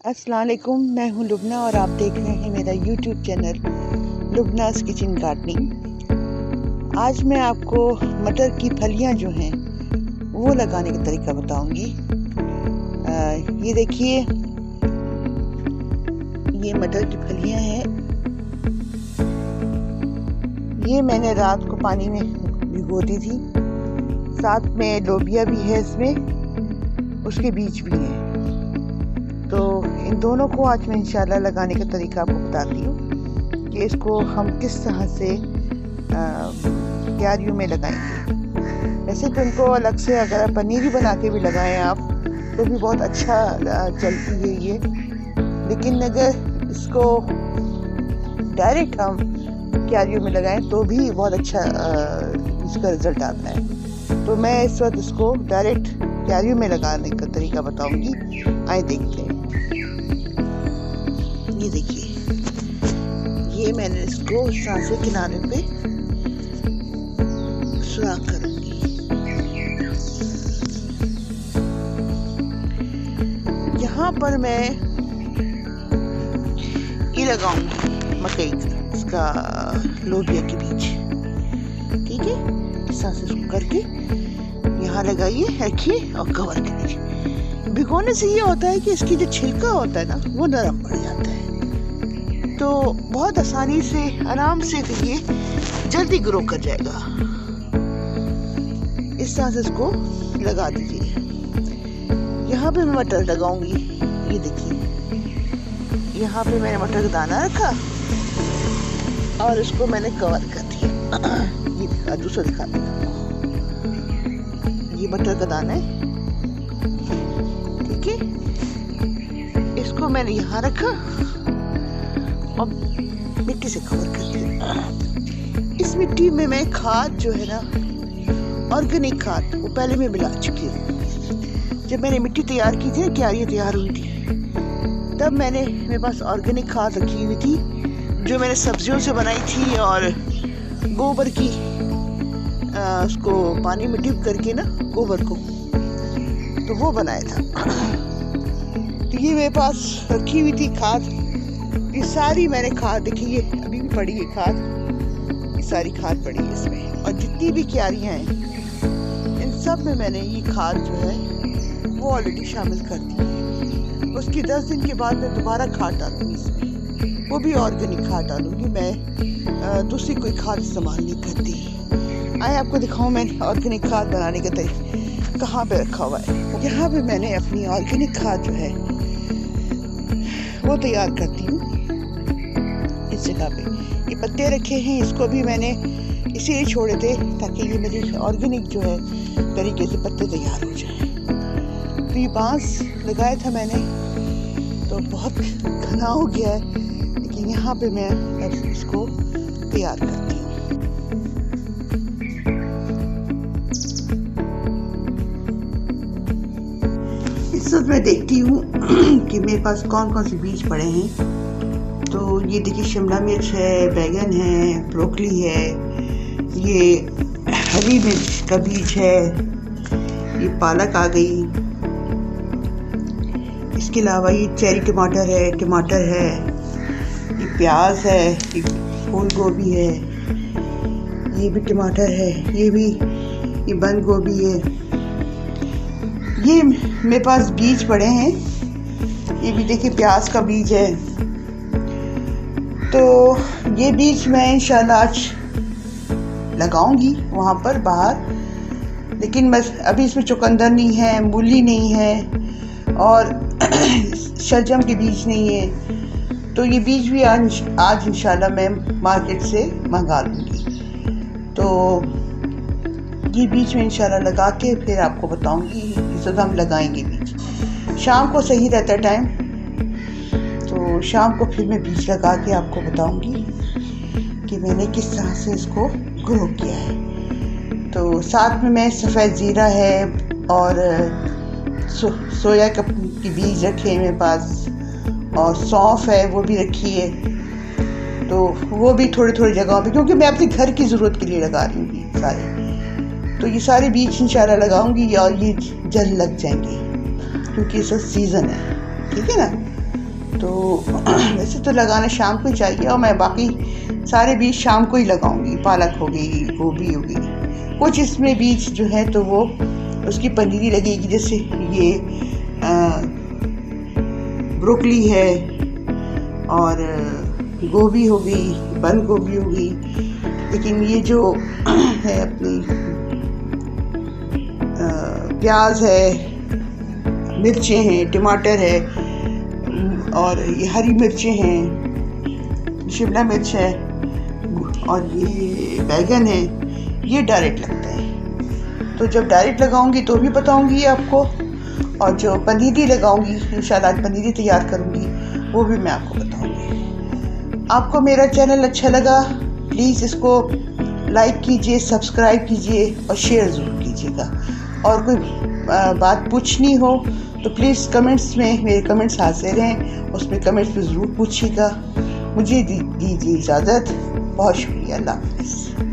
अस्सलाम वालेकुम, मैं हूं लुबना और आप देख रहे हैं मेरा यूट्यूब चैनल लुबनास किचन गार्डनिंग। आज मैं आपको मटर की फलियां जो हैं वो लगाने का तरीका बताऊंगी। ये देखिए, ये मटर की फलियां हैं। ये मैंने रात को पानी में भिगो दी थी। साथ में लोबिया भी है, इसमें उसके बीज भी हैं। तो इन दोनों को आज मैं इंशाल्लाह लगाने का तरीका आपको बताती हूँ कि इसको हम किस तरह से क्यारियों में लगाएंगे। वैसे तो इनको अलग से अगर आप पनीर बना के भी लगाएं आप तो भी बहुत अच्छा चलती है ये, लेकिन अगर इसको डायरेक्ट हम क्यारियों में लगाएं तो भी बहुत अच्छा इसका रिजल्ट आता है। तो मैं इस वक्त इसको डायरेक्ट क्यारियों में लगाने का तरीका बताऊंगी। आए देखते हैं। ये देखिए, ये मैंने इसको इस तरह से किनारे पे सुराख करूंगी। यहाँ पर मैं ये लगाऊंगी मकई का, इसका लोबिया के बीज। ठीक है, इस तरह से इसको करके यहाँ लगाइए, रखिए और कवर करिए। भिगोने से ये होता है कि इसकी जो छिलका होता है ना वो नरम पड़ जाता है, तो बहुत आसानी से आराम से ये जल्दी ग्रो कर जाएगा। इस तरह से इसको लगा दीजिए। यहाँ पे मैं मटर लगाऊंगी। ये देखिए, यहाँ पे मैंने मटर का दाना रखा और इसको मैंने कवर कर दिया। ये दूसरा दिखा देगा, ये मटर का दाना है। ठीक है, इसको मैंने यहाँ रखा और मिट्टी से कवर कर दिया। इस मिट्टी में मैं खाद जो है ना, ऑर्गेनिक खाद, वो पहले मैं मिला चुकी हूँ। जब मैंने मिट्टी तैयार की थी, क्यारियाँ तैयार हुई थी, तब मेरे पास ऑर्गेनिक खाद रखी हुई थी जो मैंने सब्जियों से बनाई थी, और गोबर की उसको पानी में डिप करके ना, गोबर को, तो वो बनाया था। तो ये मेरे पास रखी हुई थी खाद। ये सारी मैंने खाद, देखिए ये अभी भी पड़ी है खाद, ये सारी खाद पड़ी है इसमें। और जितनी भी क्यारियाँ हैं इन सब में मैंने ये खाद जो है वो ऑलरेडी शामिल कर दी है। उसकी 10 दिन के बाद मैं दोबारा खाद डालूंगी इसमें, वो भी ऑर्गेनिक खाद डालूंगी। मैं दूसरी कोई खाद इस्तेमाल नहीं करती। आए आपको दिखाऊं मैंने ऑर्गेनिक खाद बनाने का तरीका कहाँ पे रखा हुआ है। यहाँ पे मैंने अपनी ऑर्गेनिक खाद जो है वो तैयार करती हूँ। इस जगह पे ये पत्ते रखे हैं, इसको भी मैंने इसीलिए छोड़े थे ताकि ये मेरे ऑर्गेनिक जो है तरीके से पत्ते तैयार हो जाए। तो ये बांस लगाया था मैंने, तो बहुत घना हो गया है, लेकिन यहाँ पे मैं इसको तैयार करती हूँ। इस वक्त मैं देखती हूँ कि मेरे पास कौन कौन से बीज पड़े हैं। तो ये देखिए, शिमला मिर्च है, बैगन है, ब्रोकली है, ये हरी मिर्च का बीज है, ये पालक आ गई। इसके अलावा ये चेरी टमाटर है, ये प्याज है, ये फूल गोभी है, ये भी टमाटर है, ये बंद गोभी है। ये मेरे पास बीज पड़े हैं। ये भी देखिए, प्याज का बीज है। तो ये बीज मैं इंशाल्लाह आज लगाऊंगी वहाँ पर बाहर, लेकिन बस अभी इसमें चुकंदर नहीं है, मूली नहीं है और शलजम के बीज नहीं है। तो ये बीज भी आज इंशाल्लाह मैं मार्केट से मंगा लूँगी। तो ये बीज में इंशाल्लाह लगा के फिर आपको बताऊंगी। इस वक्त हम लगाएंगे बीज, शाम को सही रहता है टाइम, तो शाम को फिर मैं बीज लगा के आपको बताऊंगी कि मैंने किस तरह से इसको ग्रो किया है। तो साथ में मैं सफ़ेद ज़ीरा है और सोया के बीज रखे हैं मेरे पास, और सौंफ है वो भी रखी है। तो वो भी थोड़ी थोड़ी जगहों पे, क्योंकि मैं अपने घर की ज़रूरत के लिए लगा रही हूँ सारे। तो ये सारे बीज इंशाल्लाह लगाऊंगी और ये जल्द लग जाएंगे क्योंकि इसका सीज़न है। ठीक है ना। तो वैसे तो लगाना शाम को ही चाहिए, और मैं बाकी सारे बीज शाम को ही लगाऊंगी। पालक हो गई, गोभी हो गई, कुछ इसमें बीज जो है तो वो उसकी पनीरी लगेगी। जैसे ये ब्रोकली है और गोभी हो गई, बंद गोभी हो गई। लेकिन ये जो है अपनी प्याज है, मिर्चें हैं, टमाटर है, और ये हरी मिर्चें हैं, शिमला मिर्च है, और ये बैगन है, ये डायरेक्ट लगता है। तो जब डायरेक्ट लगाऊंगी तो भी बताऊंगी आपको, और जो पनीरी लगाऊंगी इंशाल्लाह, पनीरी तैयार करूंगी, वो भी मैं आपको बताऊंगी। आपको मेरा चैनल अच्छा लगा, प्लीज़ इसको लाइक कीजिए, सब्सक्राइब कीजिए और शेयर ज़रूर कीजिएगा। और कोई बात पूछनी हो तो प्लीज़ कमेंट्स में, मेरे कमेंट्स हाजिर हैं, उसमें कमेंट्स में ज़रूर पूछिएगा। मुझे दीजिए इजाज़त। बहुत शुक्रिया। अल्लाह हाफ़िज़।